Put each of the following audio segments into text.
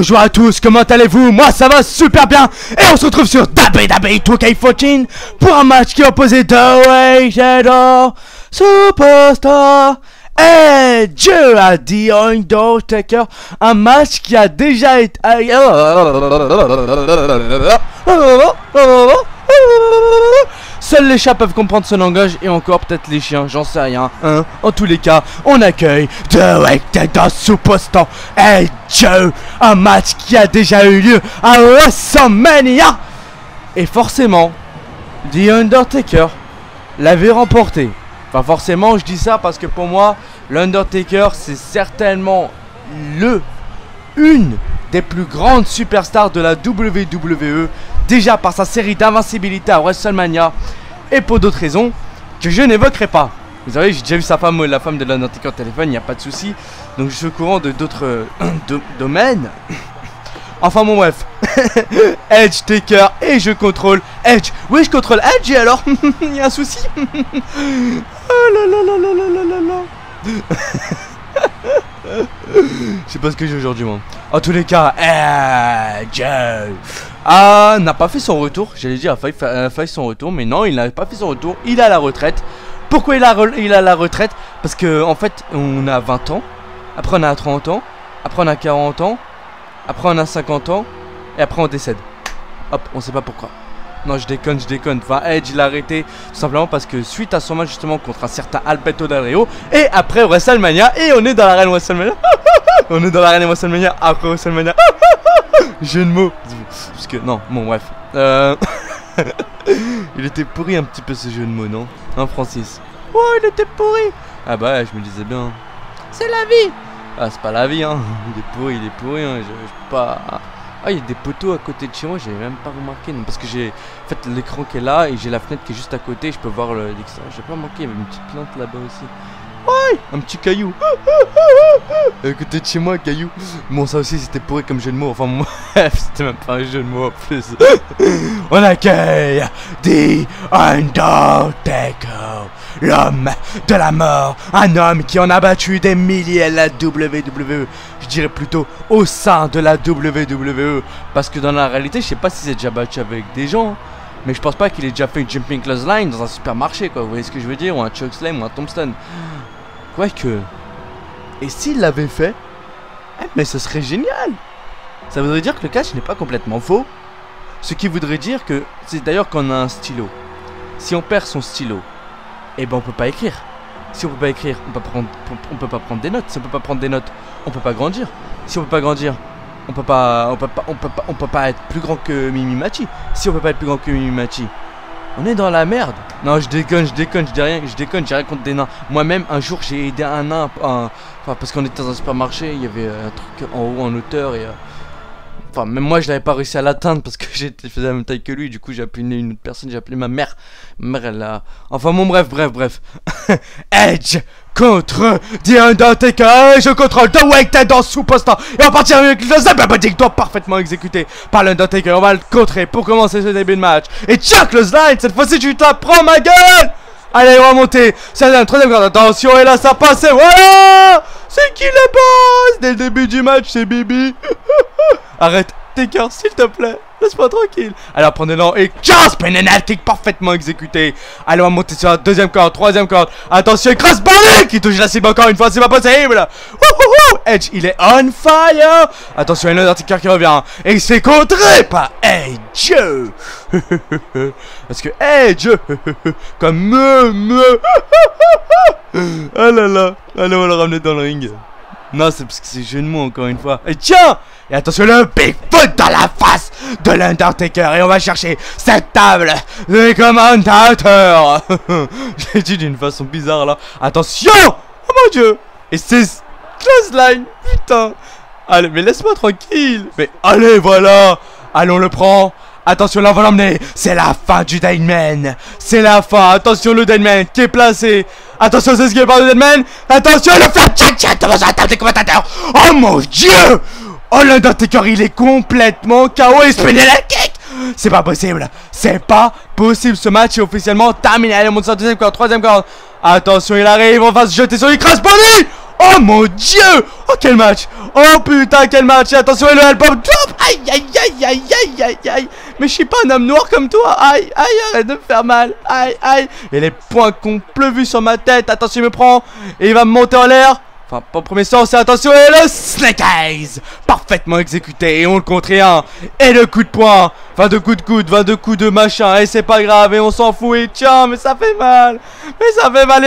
Bonjour à tous, comment allez-vous? Moi ça va super bien. Et on se retrouve sur WWE 2K14 pour un match qui opposait The Rated Superstar et Dieu à The Undertaker. Un match qui a déjà été... Seuls les chats peuvent comprendre ce langage et encore peut-être les chiens, j'en sais rien. Hein. En tous les cas, on accueille The Rated Superstar et Dieu. Un match qui a déjà eu lieu à WrestleMania. Et forcément, The Undertaker l'avait remporté. Enfin forcément, je dis ça parce que pour moi, l'Undertaker c'est certainement une des plus grandes superstars de la WWE, déjà par sa série d'invincibilité à WrestleMania et pour d'autres raisons que je n'évoquerai pas. Vous savez, j'ai déjà vu sa femme, la femme de l'Undertaker au téléphone, il n'y a pas de souci. Donc je suis au courant de d'autres domaines. Enfin bon bref. Edge, Taker et je contrôle Edge. Oui, je contrôle Edge et alors il y a un souci. Oh là là là là là là là. Je sais pas ce que j'ai aujourd'hui moi. En tous les cas, Edge n'a pas fait son retour. J'allais dire a fait son retour, mais non, il n'a pas fait son retour. Il est à la retraite. Pourquoi il a la retraite? Parce que en fait, on a 20 ans. Après on a 30 ans. Après on a 40 ans. Après on a 50 ans. Et après on décède. Hop, on sait pas pourquoi. Non, je déconne. Enfin, Edge, il a arrêté tout simplement parce que suite à son match justement contre un certain Alberto Del Rio. Et après WrestleMania. Et on est dans l'arène WrestleMania. On est dans l'arène WrestleMania. Après WrestleMania. Jeu de mots. Parce que, non, bon, bref. Il était pourri un petit peu ce jeu de mots, non? Hein, Francis? Ouais, il était pourri. Ah bah, je me disais bien. C'est la vie. Ah, c'est pas la vie, hein. Il est pourri, hein. Je peux pas... Ah, il y a des poteaux à côté de chez moi, j'avais même pas remarqué. Non, parce que j'ai en fait l'écran qui est là et j'ai la fenêtre qui est juste à côté. Je peux voir l'extérieur. J'ai pas remarqué, il y avait une petite plante là-bas aussi. Ouais, un petit caillou. À côté de chez moi, caillou. Bon, ça aussi c'était pourri comme jeu de mots. Enfin, moi, c'était même pas un jeu de mots en plus. On accueille The Undertaker, l'homme de la mort. Un homme qui en a battu des milliers à la WWE. Je dirais plutôt au sein de la WWE. Parce que dans la réalité, je sais pas si c'est déjà battu avec des gens. Mais je pense pas qu'il ait déjà fait une jumping clothesline dans un supermarché, quoi. Vous voyez ce que je veux dire? Ou un chokeslam ou un tombstone. Quoique. Et s'il l'avait fait, mais ce serait génial. Ça voudrait dire que le catch n'est pas complètement faux. Ce qui voudrait dire que c'est d'ailleurs qu'on a un stylo. Si on perd son stylo, eh ben on peut pas écrire. Si on peut pas écrire, on peut pas prendre des notes. Si on peut pas prendre des notes, on peut pas grandir. Si on peut pas grandir, on peut pas être plus grand que Mimi Machi. Si on peut pas être plus grand que Mimi Machi, on est dans la merde. Non, je déconne, j'ai rien contre des nains. Moi-même, un jour, j'ai aidé un nain, enfin, parce qu'on était dans un supermarché, il y avait un truc en haut en hauteur et... Enfin, même moi, je n'avais pas réussi à l'atteindre parce que je faisais la même taille que lui. Du coup, j'ai appelé une autre personne, j'ai appelé ma mère. Ma mère, elle a... Enfin, bon, bref. Edge contre The Undertaker. Et je contrôle The Rated Superstar. Et on va partir avec le victoire parfaitement exécuté par l'Undertaker. On va le contrer pour commencer ce début de match. Et tiens, close line, cette fois-ci, tu te la prends, ma gueule. Allez, on va monter. C'est la troisième corde. Attention, et là, ça passe. Voilà. C'est qui le boss? Dès le début du match, c'est Bibi. Arrête, Taker, s'il te plaît. Laisse-moi tranquille. Alors, prenez-le et just penalty kick parfaitement exécuté. Allez, on va monter sur la deuxième corde, troisième corde. Attention, crossbody qui touche la cible encore une fois, c'est pas possible. Edge, il est on fire. Attention, il y a un Undertaker qui revient. Et il se fait contrer par Edge. Parce que Edge, comme ah là là. Allez, on va le ramener dans le ring. Non, c'est parce que c'est jeu de mots encore une fois. Et tiens! Et attention, le Bigfoot dans la face de l'Undertaker. Et on va chercher cette table de commentateurs. J'ai dit d'une façon bizarre là. Attention! Oh mon dieu! Et c'est close line, putain! Allez, mais laisse-moi tranquille! Mais allez, voilà! Allez, on le prend! Attention, là on va l'emmener. C'est la fin du Deadman. C'est la fin. Attention, le Deadman qui est placé. Attention, c'est ce qui est par le Deadman. Attention, le flat chat devant la table des commentateurs. Oh mon dieu. Oh, l'Undertaker, il est complètement KO et spinner la kick. C'est pas possible. C'est pas possible. Ce match est officiellement terminé. Allez, on monte sur la deuxième corde, troisième corde. Attention, il arrive. On va se jeter sur les crossbody. Oh mon dieu! Oh quel match! Oh putain quel match! Attention et le help drop! Aïe aïe aïe aïe aïe aïe aïe! Mais je suis pas un homme noir comme toi! Aïe aïe arrête de me faire mal! Aïe aïe! Et les points qu'on pleuvu sur ma tête! Attention il me prend! Et il va me monter en l'air! Enfin, pas au premier sens, et attention, et le Snake Eyes parfaitement exécuté, et on le contre et un. Et le coup de poing, 22 coups de coude, 22 coups de machin, et c'est pas grave, et on s'en fout, et tiens, mais ça fait mal. Mais ça fait mal,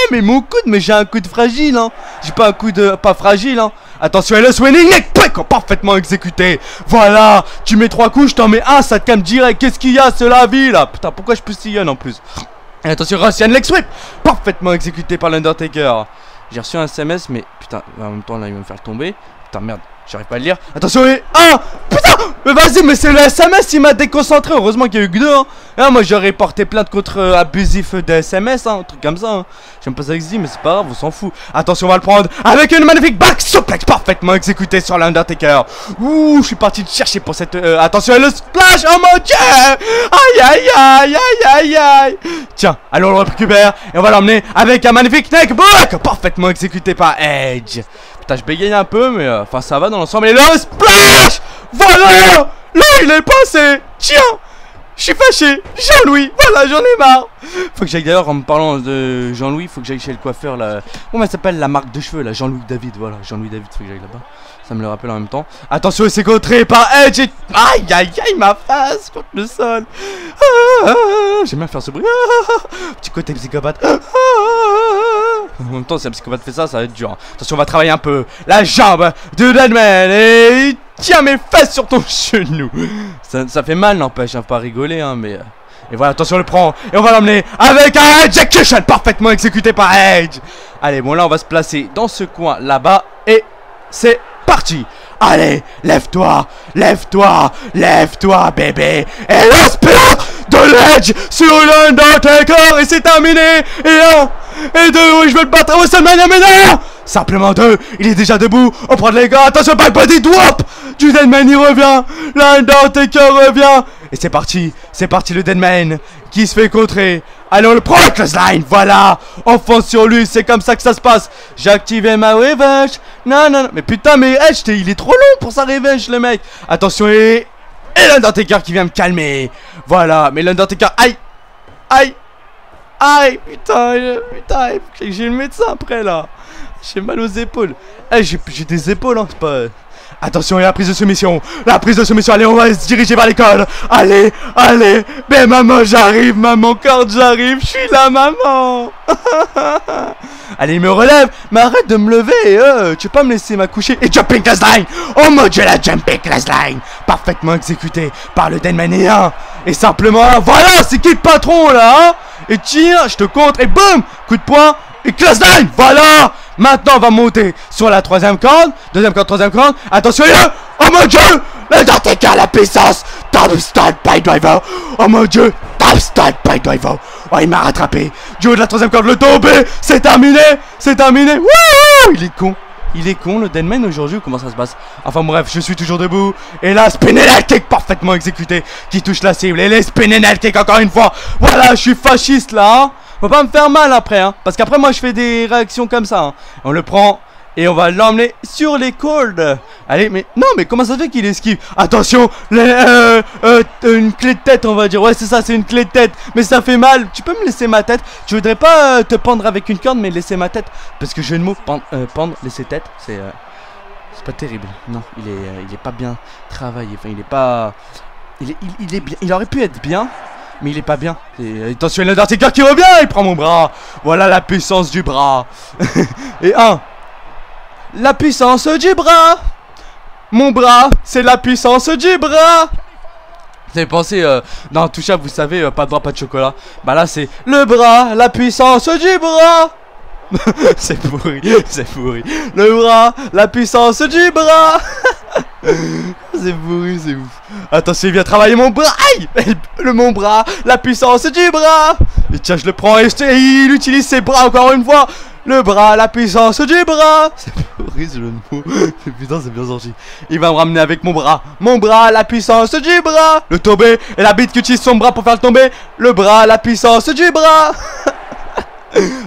mais mon coude, mais j'ai un coude fragile, hein. J'ai pas un coude pas fragile, hein. Attention, et le Swinging Neck Break parfaitement exécuté. Voilà, tu mets 3 coups, je t'en mets un, ça te calme direct. Qu'est-ce qu'il y a, c'est la vie, là. Putain, pourquoi je postillonne en plus. Et attention, Russian Leg Sweep parfaitement exécuté par l'Undertaker. J'ai reçu un SMS, mais putain, en même temps là il va me faire tomber. Putain, merde, j'arrive pas à le lire. Attention, et putain, mais vas-y, mais c'est le SMS, il m'a déconcentré. Heureusement qu'il y a eu que 2. Hein. Moi j'aurais porté plainte contre abusif de SMS, hein, un truc comme ça. Hein. J'aime pas ça que je dis, mais c'est pas grave, on s'en fout. Attention, on va le prendre avec une magnifique back suplex parfaitement exécutée sur l'Undertaker. Ouh, je suis parti chercher pour cette. Attention, et le splash, oh mon dieu! Aïe aïe aïe aïe aïe aïe! Tiens, allons on le récupère et on va l'emmener avec un magnifique neck break parfaitement exécuté par Edge. Putain, je bégaye un peu, mais enfin ça va dans l'ensemble. Et le splash! Voilà! Là, il est passé! Tiens! Je suis fâché! Jean-Louis! Voilà, j'en ai marre! Faut que j'aille d'ailleurs, en me parlant de Jean-Louis, faut que j'aille chez le coiffeur là. Comment elle s'appelle la marque de cheveux là? Jean-Louis David, voilà, Jean-Louis David, faut que j'aille là-bas. Ça me le rappelle en même temps. Attention, il s'est contré par Edge et... Aïe aïe aïe, ma face contre le sol. J'aime bien faire ce bruit. Petit côté psychopathe. En même temps, si un psychopathe fait ça, ça va être dur. Attention, on va travailler un peu. La jambe de Deadman. Et tiens mes fesses sur ton genou. Ça fait mal, n'empêche, hein, pas rigoler, hein, mais... Et voilà, attention, on le prend. Et on va l'emmener avec un execution parfaitement exécuté par Edge. Allez, bon, là, on va se placer dans ce coin là-bas. Et c'est parti. Allez, lève-toi, lève-toi, lève-toi, bébé. Et le spear de l'Edge sur l'Undertaker. Et c'est terminé. Et 1, et 2, oui, je vais le battre à WrestleMania, mais non. Simplement 2, il est déjà debout. On prend les gars, attention, back body drop. Du Deadman, il revient. L'Undertaker revient. Et c'est parti le Deadman qui se fait contrer. Allez, on le prend, clothesline, voilà. On fonce sur lui, c'est comme ça que ça se passe. J'ai activé ma revenge. Non, non, non, mais putain, mais Edge, il est trop long pour sa revenge, le mec. Attention, et l'Undertaker qui vient me calmer. Voilà, mais l'Undertaker, aïe, aïe, aïe, putain, j'ai le médecin après, là. J'ai mal aux épaules. J'ai des épaules, hein, c'est pas... Attention, et la prise de soumission. La prise de soumission, allez, on va se diriger vers l'école. Allez, allez. Mais maman, j'arrive, maman, quand j'arrive, je suis là, maman. Allez, il me relève. Mais arrête de me lever, tu peux pas me laisser m'accoucher. Et jumping clothesline. Oh mon dieu, la jumping clothesline. Parfaitement exécuté par le Deadmanien. Et simplement, voilà, c'est qui le patron, là, hein. Et tire, je te contre, et boum. Coup de poing, et clothesline, voilà. Maintenant on va monter sur la 3ème corde. 2ème corde, 3ème corde. Attention, oh mon dieu, l'Undertaker, la puissance. Top style pile driver. Oh mon dieu, top style pile driver. Oh, il m'a rattrapé. Du haut de la 3ème corde, le tombé. C'est terminé, c'est terminé. Wouh, il est con. Il est con le Deadman aujourd'hui ou comment ça se passe? Enfin bref, je suis toujours debout. Et là, spinning head kick parfaitement exécuté qui touche la cible. Et les spinning head kick encore une fois. Voilà, je suis fasciste là, hein. Faut pas me faire mal après, hein. Parce qu'après moi je fais des réactions comme ça, hein. On le prend et on va l'emmener sur les cordes. Allez, mais non, mais comment ça se fait qu'il esquive? Attention, une clé de tête, on va dire. Ouais, c'est ça, c'est une clé de tête. Mais ça fait mal. Tu peux me laisser ma tête? Je voudrais pas te pendre avec une corde, mais laisser ma tête. Parce que jeu de mots, pendre, laisser tête, c'est pas terrible. Non, il est pas bien travaillé. Enfin, il est pas... Il est bien. Il aurait pu être bien. Mais il est pas bien. Attention, l'Undertaker qui revient. Il prend mon bras. Voilà la puissance du bras. Et la puissance du bras. Mon bras, c'est la puissance du bras. Vous avez pensé dans Touchable, vous savez, pas de bras, pas de chocolat. Bah là, c'est le bras, la puissance du bras. C'est pourri, c'est pourri. Le bras, la puissance du bras. C'est pourri, c'est ouf. Attention, il vient travailler mon bras. Aïe, mon bras, la puissance du bras. Et tiens, je le prends et il utilise ses bras encore une fois. Le bras, la puissance du bras. C'est pourri ce jeu de mots. Putain, c'est bien sorti. Il va me ramener avec mon bras. Mon bras, la puissance du bras. Le tomber et la bite qui utilise son bras pour faire le tomber. Le bras, la puissance du bras.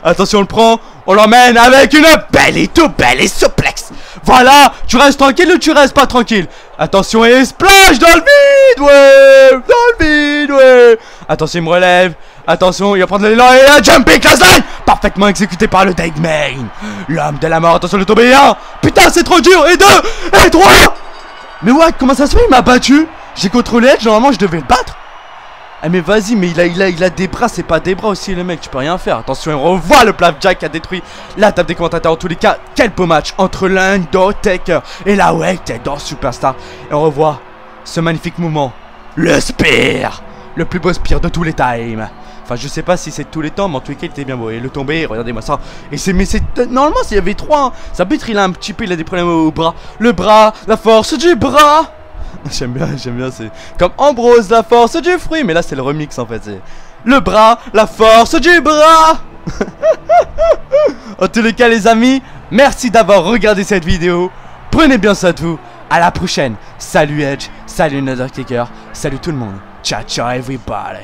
Attention, on le prend. On l'emmène avec une belle et suplex. Voilà, tu restes tranquille ou tu restes pas tranquille? Attention et splash dans le vide, ouais. Dans le vide, ouais. Attention, il me relève. Attention, il va prendre l'élan et un jumping clothesline. Parfaitement exécuté par le Dead Main. L'homme de la mort, attention le tomber 1. Putain, c'est trop dur. Et 2, et 3. Mais what, comment ça se fait? Il m'a battu. J'ai contrôlé Edge, normalement je devais le battre. Ah mais vas-y, mais il a des bras, c'est pas des bras aussi le mec, tu peux rien faire. Attention, on revoit le Blackjack qui a détruit la table des commentateurs. En tous les cas, quel beau match entre l'Undertaker et la Wake dans Superstar. Et on revoit ce magnifique mouvement, le Spear, le plus beau Spear de tous les times. Enfin, je sais pas si c'est de tous les temps, mais en tous les cas, il était bien beau. Et le tombé, regardez-moi ça. Et c'est, mais c'est, normalement, s'il y avait 3, hein. Ça peut être, il a un petit peu, il a des problèmes au bras. Le bras, la force du bras. J'aime bien, c'est comme Ambrose, la force du fruit. Mais là, c'est le remix en fait. C'est le bras, la force du bras. En tous les cas, les amis, merci d'avoir regardé cette vidéo. Prenez bien soin de vous. À la prochaine. Salut Edge, salut Undertaker, salut tout le monde. Ciao, ciao, everybody.